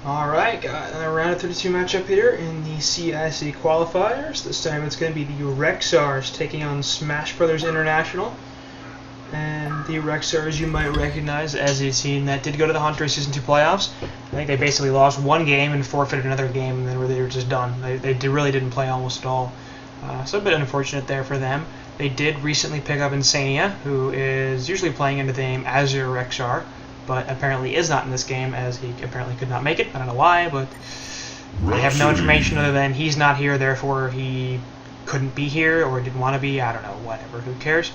Alright, got a round of 32 matchup here in the CiC Qualifiers. This time it's going to be the Rexars taking on Smash Brothers International. And the Rexars you might recognize as a team that did go to the Hunter Season 2 playoffs. I think they basically lost one game and forfeited another game, and then they were just done. They really didn't play almost at all. So a bit unfortunate there for them. They did recently pick up Insania, who is usually playing into the name Azure Rexar, but apparently is not in this game, as he apparently could not make it. I don't know why, but I have no information other than he's not here, therefore he couldn't be here or didn't want to be. I don't know, whatever, who cares.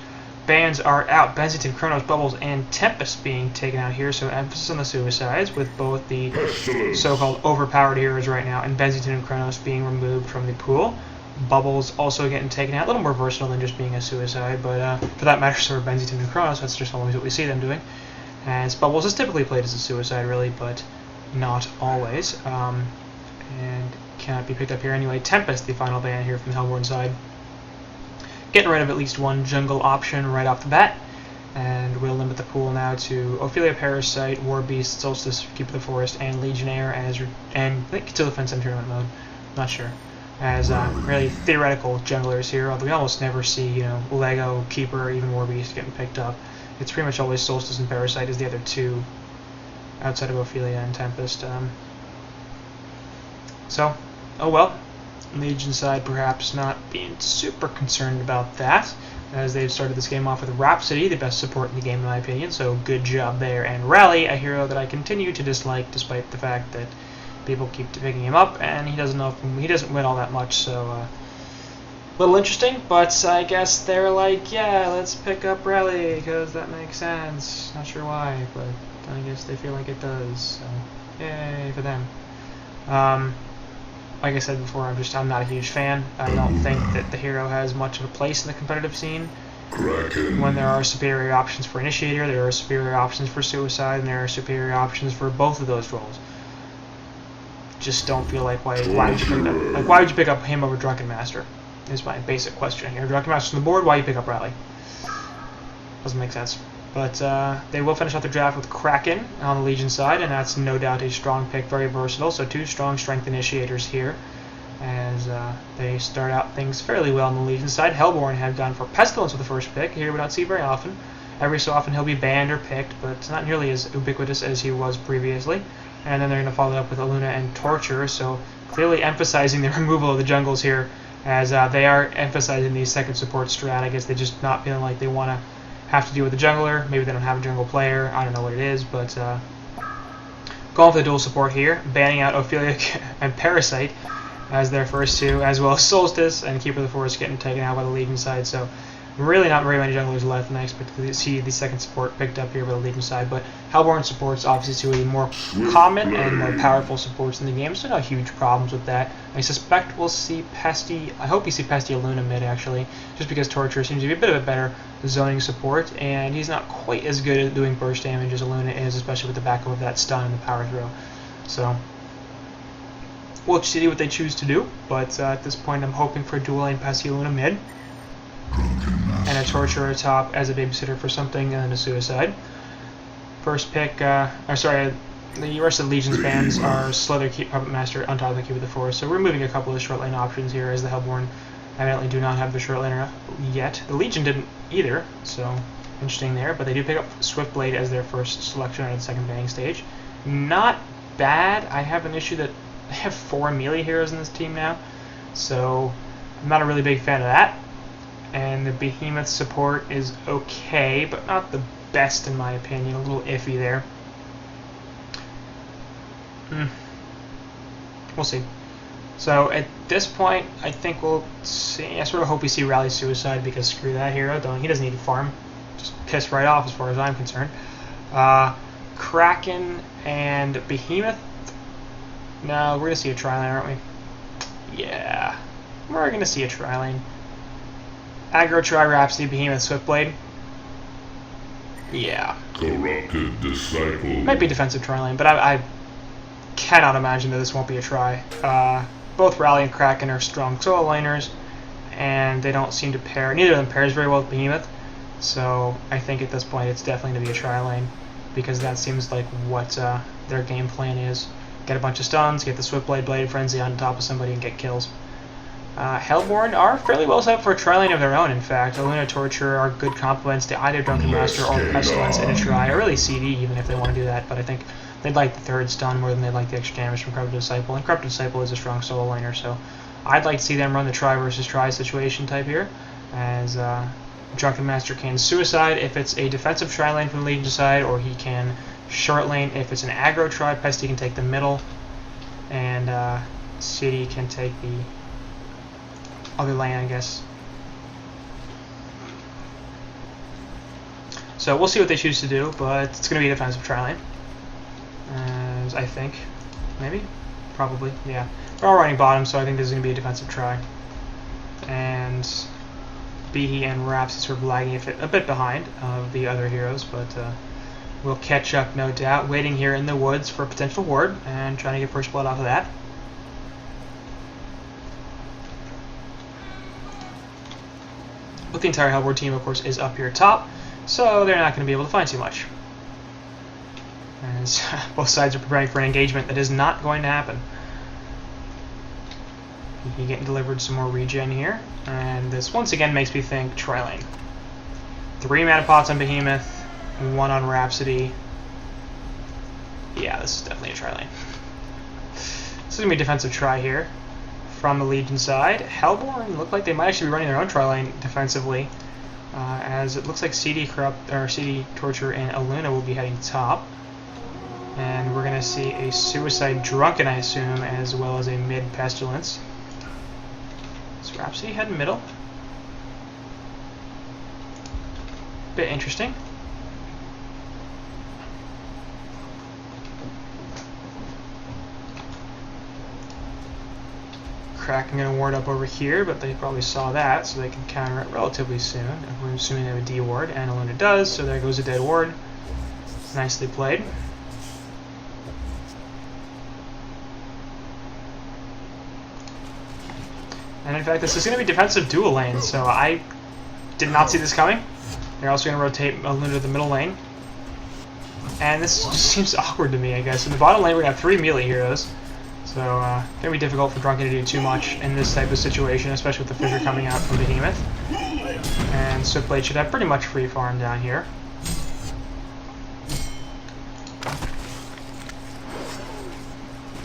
Bans are out. Benzington, Chronos, Bubbles, and Tempest being taken out here, so emphasis on the suicides, with both the so-called overpowered heroes right now and Benzington and Chronos being removed from the pool. Bubbles also getting taken out, a little more versatile than just being a suicide, but for that matter, so are Benzington and Chronos. That's just always what we see them doing. As Bubbles is typically played as a suicide, really, but not always, and cannot be picked up here anyway. Tempest, the final ban here from the Hellborn side. Getting rid of at least one jungle option right off the bat, and we'll limit the pool now to Ophelia, Parasite, Warbeast, Solstice, Keeper of the Forest, and Legionnaire, and I think Cthulhu Fence in tournament mode. Not sure. As really theoretical junglers here, although we almost never see, Lego, Keeper, or even Warbeast getting picked up. It's pretty much always Solstice and Parasite as the other two, outside of Ophelia and Tempest. So, oh well. Legion side perhaps not being super concerned about that, as they've started this game off with Rhapsody, the best support in the game in my opinion, so good job there. And Rally, a hero that I continue to dislike despite the fact that people keep picking him up, and he doesn't win all that much, so a little interesting, but I guess they're like, yeah, let's pick up Rally, because that makes sense. Not sure why, but I guess they feel like it does, so yay for them. Like I said before, I'm not a huge fan. I don't think that the hero has much of a place in the competitive scene. When there are superior options for Initiator, there are superior options for Suicide, and there are superior options for both of those roles. Just don't feel like why would you pick up him over Drunken Master? Is my basic question here. Drunken Master's on the board, why you pick up Rally? Doesn't make sense. But they will finish out their draft with Kraken on the Legion side, and that's no doubt a strong pick, very versatile. So two strong strength initiators here, as they start out things fairly well on the Legion side. Hellborn had gone for Pestilence with the first pick. Here we don't see very often. Every so often he'll be banned or picked, but it's not nearly as ubiquitous as he was previously. And then they're going to follow up with Aluna and Torture, so clearly emphasizing the removal of the jungles here, as they are emphasizing the second support strat. I guess they're just not feeling like they want to have to deal with the jungler. Maybe they don't have a jungle player. I don't know what it is, but going for the dual support here, banning out Ophelia and Parasite as their first two, as well as Solstice and Keeper of the Forest getting taken out by the Legion side. So really not very many junglers left, and I expect to see the second support picked up here by the Legion side. But Hellborn supports obviously two of the more common and more powerful supports in the game, so no huge problems with that. I suspect we'll see Pesty. I hope we see Pesty Aluna mid actually, just because Torture seems to be a bit of a better zoning support, and he's not quite as good at doing burst damage as Aluna is, especially with the backup of that stun and the power throw. So we'll see what they choose to do, but at this point I'm hoping for a dual lane Pesty Aluna mid, and a Torturer top as a babysitter for something, and then a Suicide. First pick, the rest of the Legion's bans are Slither, Puppet Master, on top of the Keeper of the Forest, so we're removing a couple of short lane options here, as the Hellborn evidently do not have the short laner yet. The Legion didn't either, so interesting there, but they do pick up Swiftblade as their first selection on the second banning stage. Not bad. I have an issue that I have 4 melee heroes in this team now, so I'm not a really big fan of that. And the Behemoth support is okay, but not the best in my opinion. A little iffy there. We'll see. So at this point, I think we'll see. I sort of hope we see Rally Suicide, because screw that hero. He doesn't need to farm. Just piss right off as far as I'm concerned. Kraken and Behemoth. No, we're going to see a tri-lane, aren't we? Yeah. We're going to see a tri-lane. Aggro, Tri, Rhapsody, Behemoth, Swiftblade. Yeah. Corrupted Disciple. Might be defensive tri-lane, but I cannot imagine that this won't be a try. Both Rally and Kraken are strong solo laners, and they don't seem to pair. Neither of them pairs very well with Behemoth, so I think at this point it's definitely going to be a tri-lane, because that seems like what their game plan is. get a bunch of stuns, get the Swiftblade Blade Frenzy on top of somebody and get kills. Hellborn are fairly well set up for a tri-lane of their own, in fact. Illuna Torture are good complements to either Drunken Master or Pestilence in a tri, or really CD even if they want to do that, but I think they'd like the third stun more than they'd like the extra damage from Corrupted Disciple, and Corrupted Disciple is a strong solo laner, so I'd like to see them run the tri versus tri situation type here, as Drunken Master can suicide if it's a defensive tri lane from the Legion side, or he can short lane if it's an aggro tri. Pesty can take the middle, and CD can take the other lane, I guess. So we'll see what they choose to do, but it's going to be a defensive tri lane, as I think. Maybe? Probably, yeah. They're all running bottom, so I think this is going to be a defensive try. And Behe and Rhapsody sort of lagging a bit behind of the other heroes, but we'll catch up, no doubt. Waiting here in the woods for a potential ward and trying to get first blood off of that. But the entire Hellborn team, of course, is up here top, so they're not going to be able to find too much. As both sides are preparing for an engagement that is not going to happen. You're getting delivered some more regen here, and this once again makes me think tri-lane. 3 mana pots on Behemoth, 1 on Rhapsody. Yeah, this is definitely a tri-lane. This is going to be a defensive try here from the Legion side. Hellborn look like they might actually be running their own tri-lane defensively, as it looks like CD Torture and Illuna will be heading top. And we're going to see a Suicide Drunken, I assume, as well as a mid Pestilence. Is Rhapsody heading middle? Bit interesting. Kraken going to ward up over here, but they probably saw that, so they can counter it relatively soon. We're assuming they have a D ward, and Illuna does, so there goes a dead ward. Nicely played. And in fact, this is going to be defensive dual lane, so I did not see this coming. They're also going to rotate Illuna to the middle lane. And this just seems awkward to me, I guess. In the bottom lane, we're going to have 3 melee heroes. So, it's going to be difficult for Drunken to do too much in this type of situation, especially with the Fissure coming out from Behemoth. And Swiftblade should have pretty much free farm down here.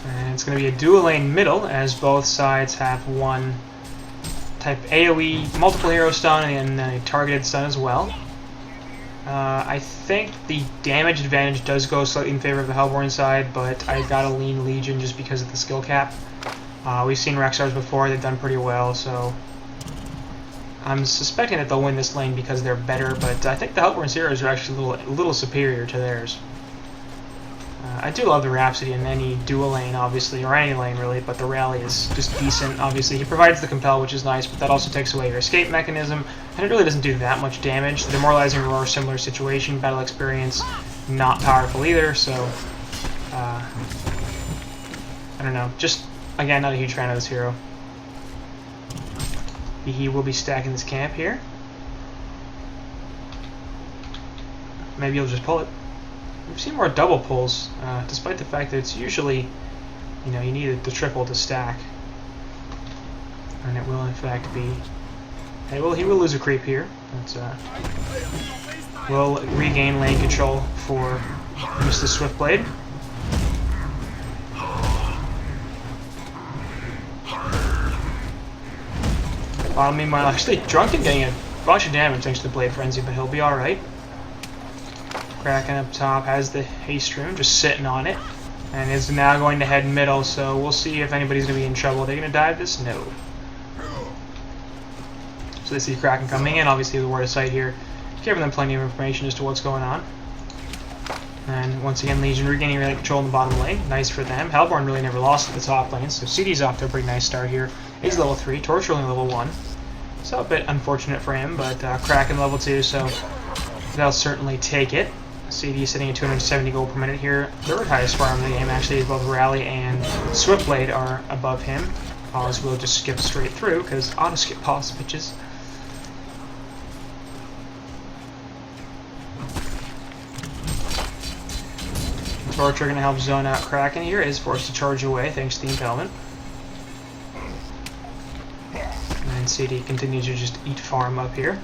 And it's going to be a dual lane middle, as both sides have one type AoE multiple hero stun and a targeted stun as well. I think the damage advantage does go slightly in favor of the Hellborn side, but I gotta lean Legion just because of the skill cap. We've seen Rexars before, they've done pretty well, so I'm suspecting that they'll win this lane because they're better, but I think the Hellborn's heroes are actually a little superior to theirs. I do love the Rhapsody in any dual lane, obviously, or any lane really, but the Rally is just decent. Obviously, he provides the Compel, which is nice, but that also takes away your escape mechanism, and it really doesn't do that much damage. The Demoralizing Roar, similar situation, battle experience, not powerful either, so I don't know. Just, again, not a huge fan of this hero. He will be stacking this camp here. Maybe he'll just pull it. We've seen more double pulls, despite the fact that it's usually, you need the triple to stack. And it will, in fact, be... Hey, well, he will lose a creep here. But, will regain lane control for Mr. Swiftblade. Meanwhile, actually, Drunken getting a bunch of damage thanks to the Blade Frenzy, but he'll be alright. Kraken up top has the haste rune, just sitting on it, and is now going to head middle, so we'll see if anybody's going to be in trouble. Are they going to dive this? No. So they see Kraken coming in, obviously the word of sight here, giving them plenty of information as to what's going on. And once again, Legion regaining really control in the bottom lane, nice for them. Hellborn really never lost at the top lane, so CD's off to a pretty nice start here. He's level 3, Torture only level 1, so a bit unfortunate for him, but Kraken level 2, so they'll certainly take it. CD sitting at 270 gold per minute here. Third highest farm in the game, actually, both Rally and Swiftblade are above him. Pause will just skip straight through, because auto skip pause, bitches. Torture going to help zone out Kraken here. Is forced to charge away thanks to the impalement. And CD continues to just eat farm up here.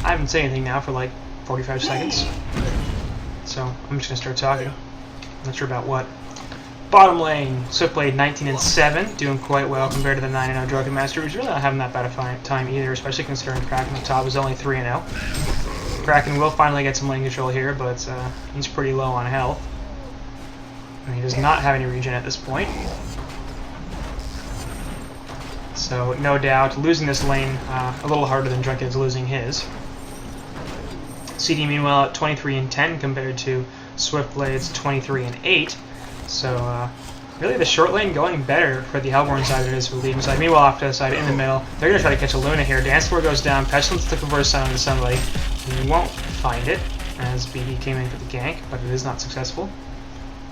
I haven't said anything now for like 45 seconds, so I'm just gonna start talking. Not sure about what. Bottom lane, Swiftblade 19-7, doing quite well compared to the 9-0 Drunken Master, who's really not having that bad a time either, especially considering Kraken up top is only 3-0. Kraken will finally get some lane control here, but he's pretty low on health. And he does not have any regen at this point. So no doubt losing this lane a little harder than Drunken's losing his. CD meanwhile at 23-10 compared to Swiftblade's 23-8. So really the short lane going better for the Hellborn side than it is for the Legion side. Meanwhile off to the side in the middle, they're going to try to catch a Luna here. Dance Floor goes down, Pestilence looking for a sign on the Sunlight. He won't find it as BD came in for the gank, but it is not successful.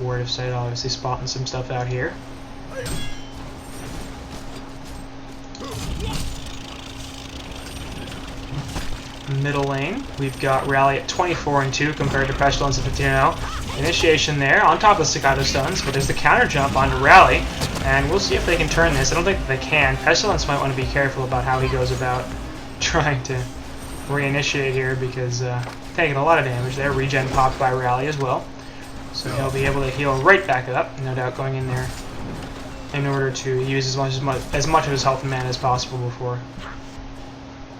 Word of Sight obviously spotting some stuff out here. Middle lane, we've got Rally at 24-2 compared to Pestilence at 15-0. Initiation there, on top of the Staccato Stuns, but there's the counter jump onto Rally, and we'll see if they can turn this. I don't think they can. Pestilence might want to be careful about how he goes about trying to reinitiate here, because taking a lot of damage there. Regen popped by Rally as well, so he'll be able to heal right back up, no doubt going in there in order to use as much of his health and mana as possible before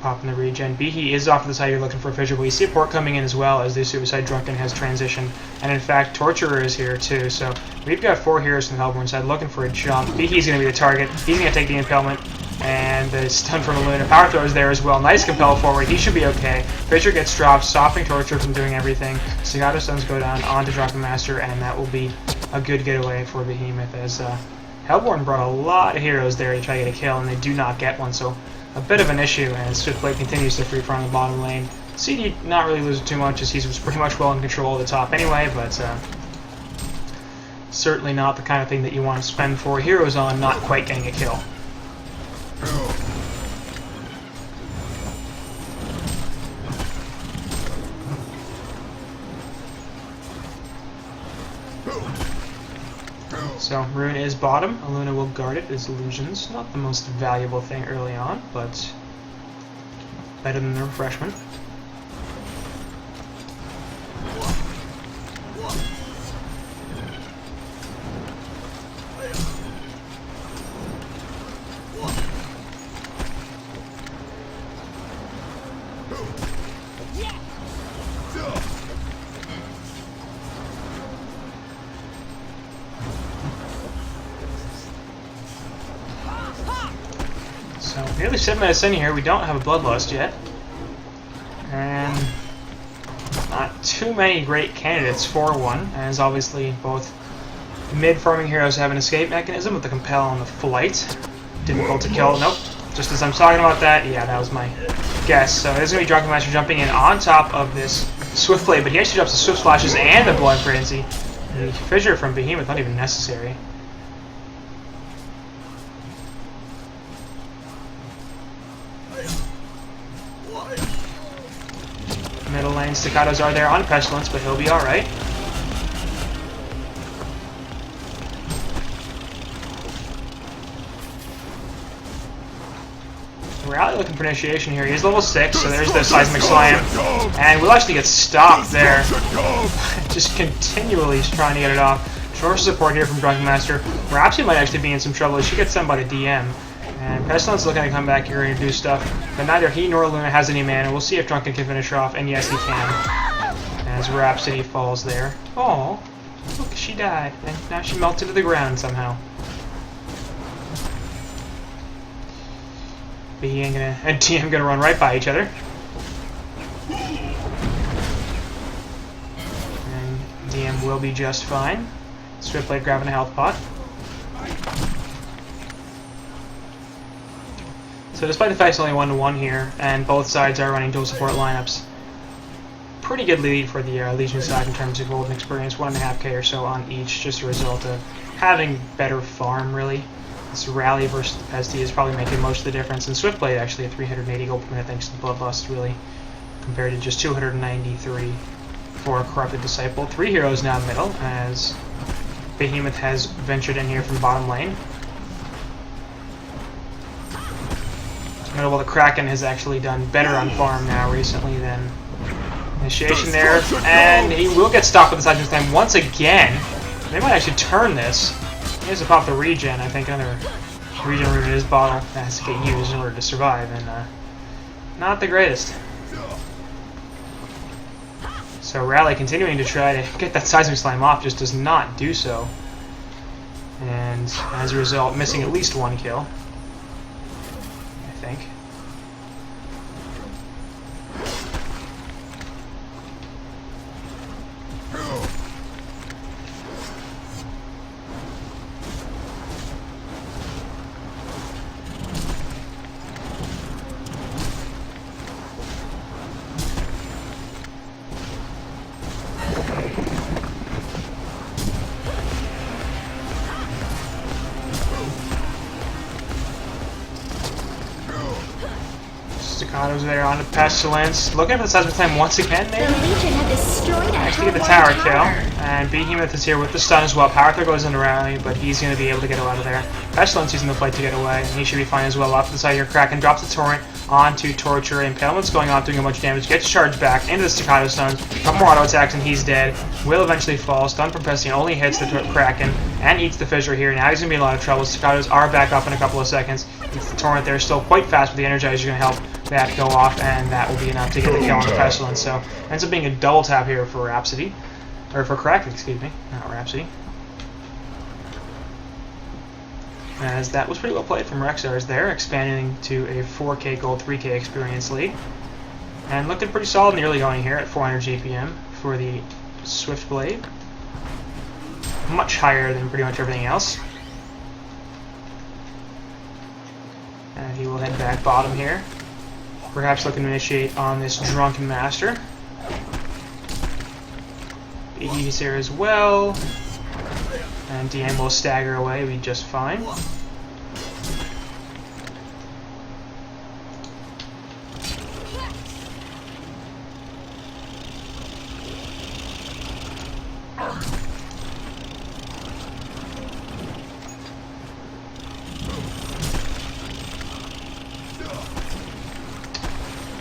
popping the regen. Behe is off to the side here looking for a fissure, but we see a port coming in as well as the Suicide Drunken has transitioned. And in fact, Torturer is here too. So we've got 4 heroes from the Hellborn side looking for a jump. Behe's going to be the target. He's going to take the impalement. And the stun from Luna. Power Throw is there as well. Nice compel forward. He should be okay. Fissure gets dropped, stopping Torture from doing everything. Staccato Stuns go down onto Drunken Master, and that will be a good getaway for Behemoth, as Hellborn brought a lot of heroes there to try to get a kill, and they do not get one. So a bit of an issue as Swiftblade continues to free farm the bottom lane. CD not really losing too much as he was pretty much well in control of the top anyway, but certainly not the kind of thing that you want to spend 4 heroes on not quite getting a kill. So Rune is bottom. Aluna will guard it as illusions. Not the most valuable thing early on, but better than the refreshment. So nearly 7 minutes in here, we don't have a Bloodlust yet. And not too many great candidates for one, as obviously both mid-farming heroes have an escape mechanism with the Compel and the Flight. Difficult to kill. Nope. Just as I'm talking about that, yeah, that was my guess. So there's going to be Drunken Master jumping in on top of this Swiftblade, but he actually drops the Swift Splashes and the Blood Frenzy. The Fissure from Behemoth, not even necessary. Middle lane Staccatos are there on Pestilence, but he'll be alright. Rally looking for initiation here. He's level 6, so there's the Seismic Slam. And we'll actually get stopped there. Just continually trying to get it off. Short support here from Drunken Master. Rhapsody might actually be in some trouble. She gets sent by the DM. And Pestilence looking to come back here and do stuff, but neither he nor Luna has any mana. We'll see if Drunken can finish her off, and yes, he can. As Rhapsody falls there. Oh, look, she died, and now she melted to the ground somehow. BE and DM gonna run right by each other. And DM will be just fine. Swiftblade grabbing a health pot. So despite the fact it's only 1-1 here, and both sides are running dual support lineups, pretty good lead for the Legion side in terms of gold and experience, 1.5k or so on each, just a result of having better farm, really. This rally versus the Pesty is probably making most of the difference, and Swiftblade actually at 380 gold per minute thanks to the Bloodlust, really, compared to just 293 for Corrupted Disciple. 3 heroes now middle, as Behemoth has ventured in here from bottom lane. Notable, the Kraken has actually done better on farm now recently than Initiation there, and he will get stopped with the Seismic Slam once again. They might actually turn this. He has to pop the regen. I think another regen root in his bottle that has to get used in order to survive, and not the greatest. So Rally continuing to try to get that Seismic Slam off, just does not do so. And as a result, missing at least 1 kill, I think. Staccatos there on the Pestilence. Looking for the Seismic Slam once again, maybe? The Legion have destroyed Actually get the tower kill. And Behemoth is here with the stun as well. Power Throw goes into Rally, but he's going to be able to get out of there. Pestilence using the fight to get away, and he should be fine as well. Off to the side here, Kraken drops the Torrent onto Torture. Impalement's going on, doing a bunch of damage. Gets charged back into the Staccato stuns. A couple more auto attacks, and he's dead. Will eventually fall. Stun from Pestilence only hits the Kraken and eats the Fissure here. Now he's going to be in a lot of trouble. Staccatos are back up in a couple of seconds. It's the Torrent there, still quite fast, but the Energizer is going to help that go off, and that will be enough to get the kill on the Pestilence. So ends up being a double tap here for Rhapsody. Or for Kraken, excuse me, not Rhapsody. As that was pretty well played from Rexars there, expanding to a 4k gold, 3k experience lead. And looking pretty solid in the early going here at 400 GPM for the Swiftblade. Much higher than pretty much everything else. And he will head back bottom here. Perhaps looking to initiate on this Drunken Master. He's here as well. And DM will stagger away, be just fine.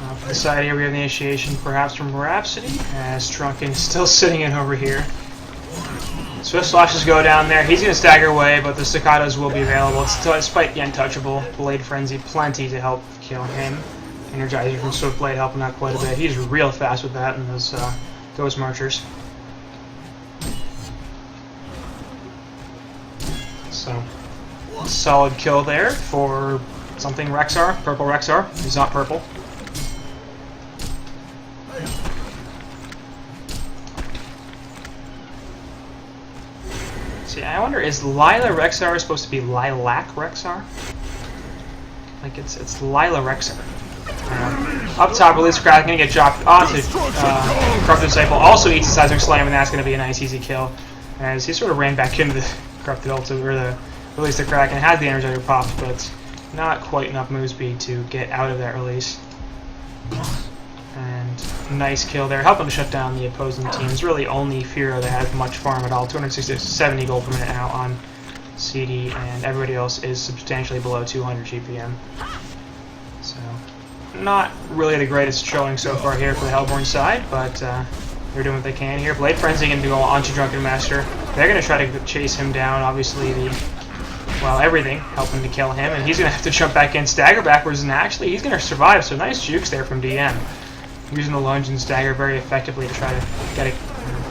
Off the side here we have the initiation perhaps from Rhapsody, as Drunken is still sitting in over here. Swift Slashes go down there. He's going to stagger away, but the Staccatos will be available. Despite the untouchable Blade Frenzy, plenty to help kill him. Energizer from Swiftblade helping out quite a bit. He's real fast with that and those Ghost Marchers. So, solid kill there for something Rexar, purple Rexar. He's not purple. I wonder, is Lila Rexar supposed to be Lilac Rexar? Like it's Lila Rexar. Up top, Release Kraken gonna get dropped onto Corrupted Disciple. Also eats the Seismic Slam, and that's gonna be a nice easy kill. As he sort of ran back into the Corrupted Ultimate, or the Release the Kraken, had the Energizer popped, but not quite enough move speed to get out of that release. And nice kill there, helping to shut down the opposing team's really only Firo that has much farm at all. 270 gold per minute now on CD, and everybody else is substantially below 200 GPM. So, not really the greatest showing so far here for the Hellborn side, but they're doing what they can here. Blade Frenzy going to go onto Drunken Master. They're going to try to chase him down, obviously everything helping to kill him, and he's going to have to jump back in, stagger backwards, and actually he's going to survive, so nice jukes there from DM. Using the lunge and stagger very effectively to try to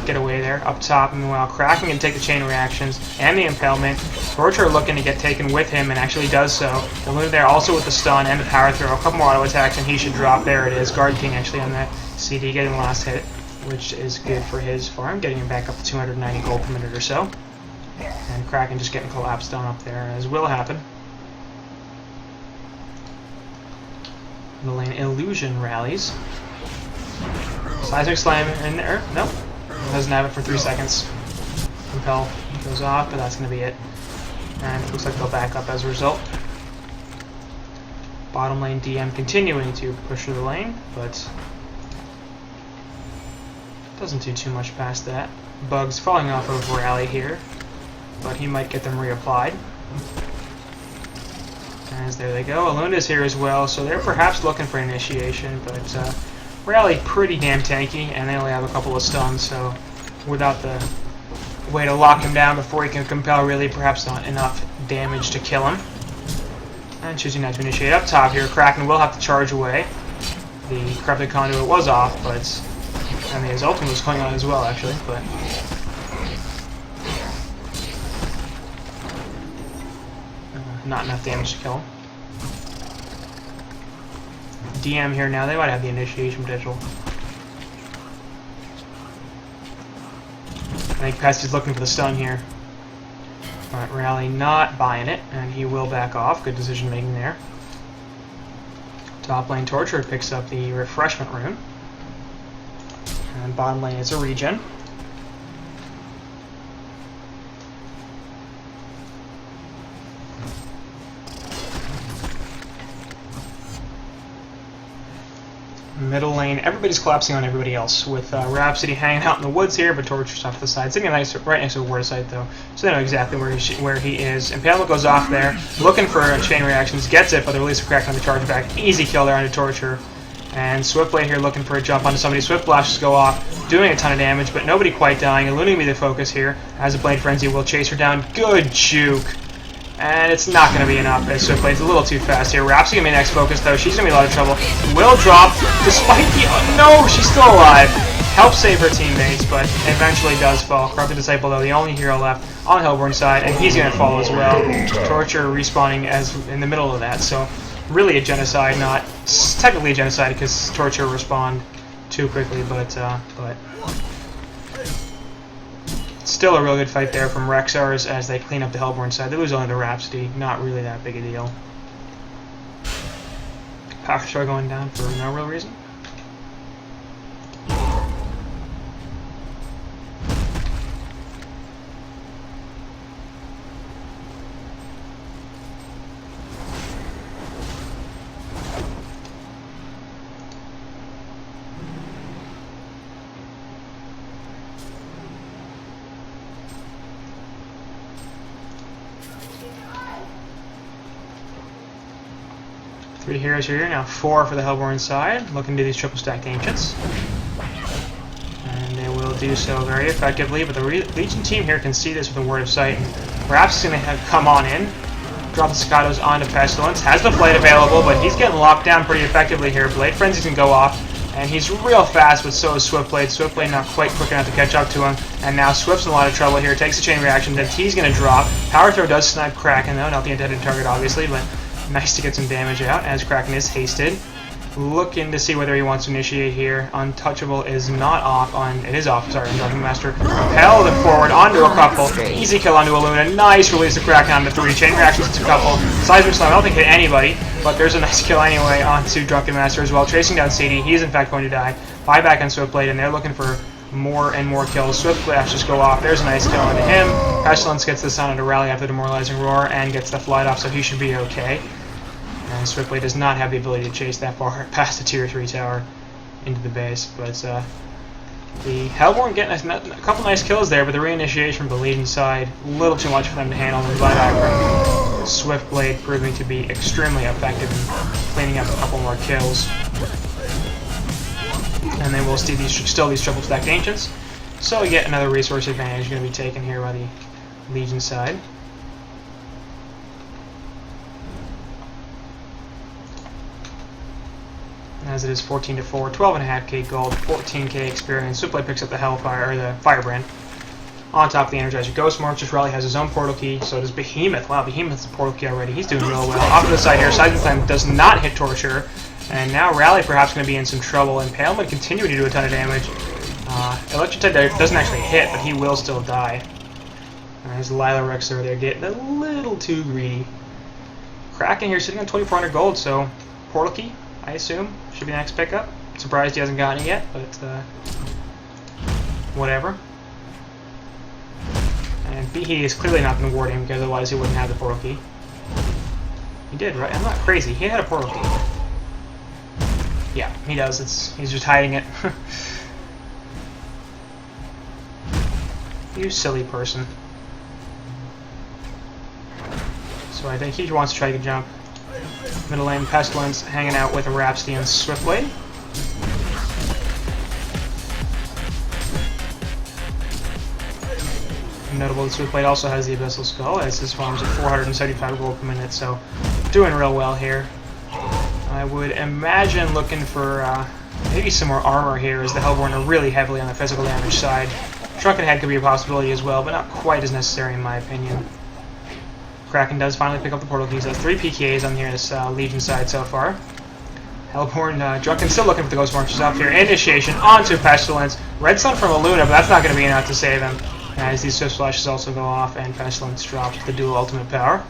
get away there. Up top, meanwhile, Kraken can take the chain reactions and the impalement. Torture looking to get taken with him and actually does so. The move there also with the stun and the power throw. A couple more auto attacks and he should drop. There it is. Guard King actually on that CD getting the last hit, which is good for his farm, getting him back up to 290 gold per minute or so. And Kraken just getting collapsed on up there, as will happen. The lane Illusion rallies. Seismic Slam in there. Nope. Doesn't have it for 3 seconds. Compel goes off, but that's going to be it. And it looks like they'll back up as a result. Bottom lane DM continuing to push through the lane, but doesn't do too much past that. Bugs falling off of Rally here, but he might get them reapplied. As there they go. Alunda's here as well, so they're perhaps looking for initiation, but Rally pretty damn tanky, and they only have a couple of stuns, so without the way to lock him down before he can compel, really perhaps not enough damage to kill him. And choosing not to initiate up top here. Kraken will have to charge away. The Corrupted Conduit was off, but and his ultimate was going on as well, actually, but not enough damage to kill him. DM here now, they might have the initiation potential. I think Pesty's looking for the stun here. But Rally not buying it, and he will back off. Good decision making there. Top lane Torture picks up the Refreshment Rune. And bottom lane is a regen. Middle lane, everybody's collapsing on everybody else, with Rhapsody hanging out in the woods here, but Torture's off to the side, sitting right next to a ward site though, so they know exactly where he is. Impalement goes off there, looking for chain reactions, gets it, but the release of Crack on the charge back, easy kill there onto Torture. And Swiftblade here looking for a jump onto somebody. Swift Blashes go off, doing a ton of damage, but nobody quite dying. Eluding me the focus here, as a Blade Frenzy will chase her down. Good juke. And it's not going to be enough, as Swiftblade's a little too fast here. Rhapsody going to be next focus, though. She's going to be in a lot of trouble. Will drop, despite the... no, she's still alive. Helps save her teammates, but eventually does fall. Corrupted Disciple, though, the only hero left on Hellborn's side, and he's going to fall as well. Torture respawning as in the middle of that, so really a genocide, not technically a genocide because Torture respawned too quickly, but still a real good fight there from Rexars as they clean up the Hellborn side. They lose only to Rhapsody, not really that big a deal. Power Destroy going down for no real reason. Three heroes here, now 4 for the Hellborn side, looking to these triple stacked Ancients. And they will do so very effectively, but the Legion team here can see this with a Word of Sight, and perhaps he's going to come on in, drop the Staccatos onto Pestilence, has the Flight available, but he's getting locked down pretty effectively here. Blade Frenzy can go off, and he's real fast, but so is Swiftblade. Swiftblade not quite quick enough to catch up to him, and now Swift's in a lot of trouble here, takes a chain reaction, then T's going to drop. Power Throw does snipe Kraken though, not the intended target obviously, but nice to get some damage out as Kraken is hasted. Looking to see whether he wants to initiate here. Untouchable is not off on... it is off, sorry, Dungeon Master. Propel them forward onto a couple. Easy kill onto Illumina. Nice release of Kraken onto 3. Chain reactions to a couple. Seismic Slam, I don't think hit anybody, but there's a nice kill anyway onto Drunken Master as well. Chasing down CD. He is in fact going to die. Buyback on Swiftblade, and they're looking for more and more kills. Swift Flash just go off. There's a nice kill into him. Pestilence gets the sound onto Rally after the Demoralizing Roar and gets the flight off, so he should be okay. And Swiftblade does not have the ability to chase that far past the Tier 3 tower into the base. But the Hellborn getting a couple nice kills there, but the reinitiation from the Legion side, a little too much for them to handle. And the buyback from Swiftblade proving to be extremely effective in cleaning up a couple more kills. And they will still these triple stacked Ancients. So yet another resource advantage going to be taken here by the Legion side. As it is 14-4, 12.5k gold, 14k experience. Swiftblade picks up the Hellfire, or the Firebrand. On top of the Energizer Ghost March, just Rally has his own portal key, so does Behemoth. Wow, Behemoth's a portal key already. He's doing real well. Off to the side here, Seismic Slam does not hit Torture, and now Rally perhaps going to be in some trouble, and Impalement continuing to do a ton of damage. Electric Tide doesn't actually hit, but he will still die. As Lila Rexar there getting a little too greedy. Kraken here sitting on 2,400 gold, so portal key, I assume, should be the next pickup. Surprised he hasn't gotten it yet, but whatever. And Behe is clearly not going to ward him, because otherwise he wouldn't have the portal key. He did, right? I'm not crazy. He had a portal key. Yeah, he does. He's just hiding it. You silly person. So I think he wants to try to jump. Middle lane, Pestilence hanging out with a Rhapsody and Swiftblade. Notable that Swiftblade also has the Abyssal Skull, as his farm's at 475 gold per minute, so doing real well here. I would imagine looking for maybe some more armor here, as the Hellborn are really heavily on the physical damage side. Shrunken Head could be a possibility as well, but not quite as necessary in my opinion. Kraken does finally pick up the portal keys. That's 3 PKs on here this Legion side so far. Hellborn, Drunken still looking for the Ghost Marchers up here. Initiation onto Pestilence. Red Sun from Aluna, but that's not going to be enough to save him. As these Swift Splashes also go off, and Pestilence drops the dual ultimate power.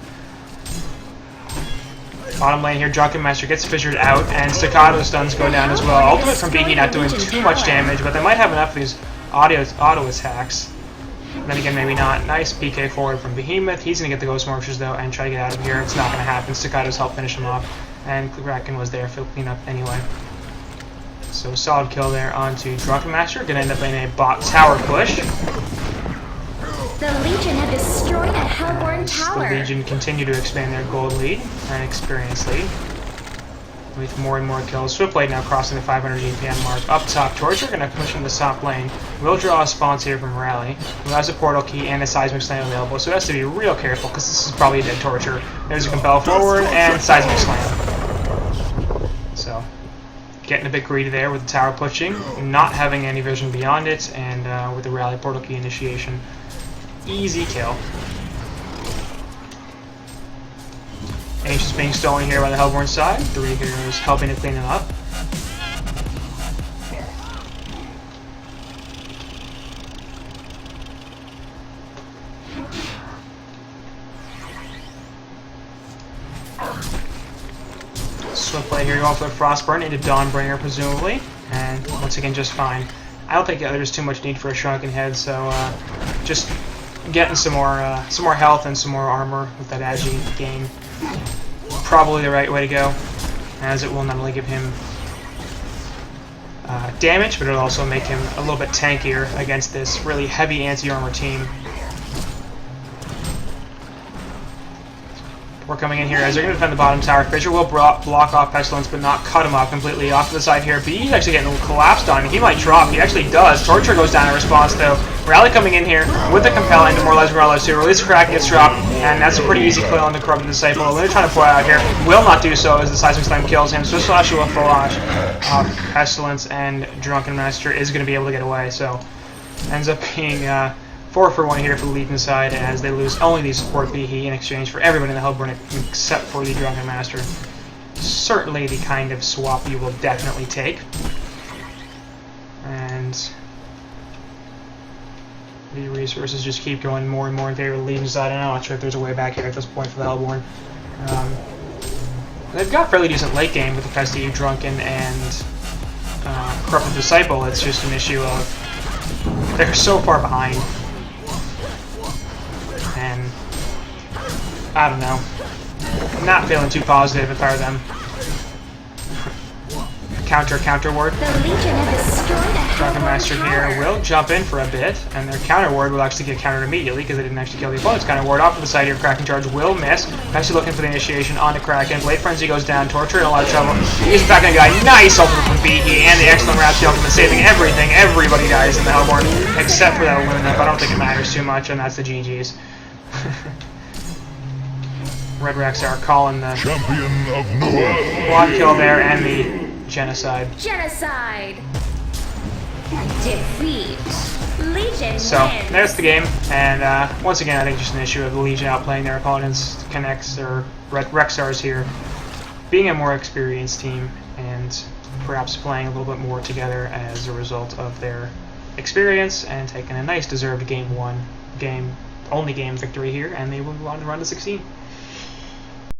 Bottom lane here, Drunken Master gets fissured out, and Staccato stuns go down as well. Ultimate from Behe not doing too much damage, but they might have enough of these auto attacks. Then again, maybe not. Nice PK forward from Behemoth. He's going to get the Ghost Marchers, though, and try to get out of here. It's not going to happen. Staccato's helped finish him off, and Kraken was there for cleanup anyway. So solid kill there onto Drunken Master. Going to end up in a bot tower push. The Legion have destroyed a Hellborn tower. The Legion continue to expand their gold lead and experience lead. With more and more kills. Swiftblade now crossing the 500 GPM mark. Up top, Torture going to push in the top lane. Will draw a spawns here from Rally, who has a portal key and a seismic slam available, so he has to be real careful because this is probably a dead Torture. There's a compel forward and seismic slam. So, getting a bit greedy there with the tower pushing, not having any vision beyond it, and with the Rally portal key initiation. Easy kill. Ancient's being stolen here by the Hellborn side. 3 heroes helping to clean them up. Swiftblade here going for the Frostburn into Dawnbringer presumably, and once again just fine. I don't think there's too much need for a Shrunken Head, so just getting some more health and some more armor with that Agi gain. Probably the right way to go, as it will not only give him damage, but it'll also make him a little bit tankier against this really heavy anti-armor team. We're coming in here as they're going to defend the bottom tower. Fissure will block off Pestilence, but not cut him off completely. Off to the side here, Behe's actually getting a little collapsed on. He might drop. He actually does. Torture goes down in response, though. Rally coming in here with the Compel and Demoralize Morello to release Crack gets dropped, and that's a pretty easy kill on the Corrupted Disciple. Aluna trying to pull out here. Will not do so as the Seismic Slam kills him. Swift Slash will full launch. Pestilence and Drunken Master is going to be able to get away, so ends up being 4 for 1 here for the Legion side, as they lose only the support Behe in exchange for everyone in the Hellborn except for the Drunken Master. Certainly the kind of swap you will definitely take. And the resources just keep going more and more in favor of the Legion side. I'm not sure if there's a way back here at this point for the Hellborn. They've got fairly decent late game with the Pesty, Drunken, and Corrupted Disciple. It's just an issue of they're so far behind. And I don't know. I'm not feeling too positive if I were them. Counter ward. Drunken Master here will jump in for a bit, and their counter ward will actually get countered immediately because they didn't actually kill the opponent's counter ward. Off to the side here, Kraken charge will miss. Actually looking for the initiation onto Kraken. Blade Frenzy goes down. Torture in a lot of trouble. He's back on a guy. Nice ultimate from Behe and the excellent Rhapsody ultimate saving everything. Everybody dies in the Hellborn except for that Aluna, but I don't think it matters too much, and that's the GG's. Red Rexar calling the Champion of Noah. quad kill there and the genocide. Genocide. Defeat. Legion So wins. there's the game, and once again I think just an issue of the Legion outplaying their opponents, KNX or Rexars here, being a more experienced team and perhaps playing a little bit more together as a result of their experience and taking a nice deserved game only game victory here, and they will move on to round of 16.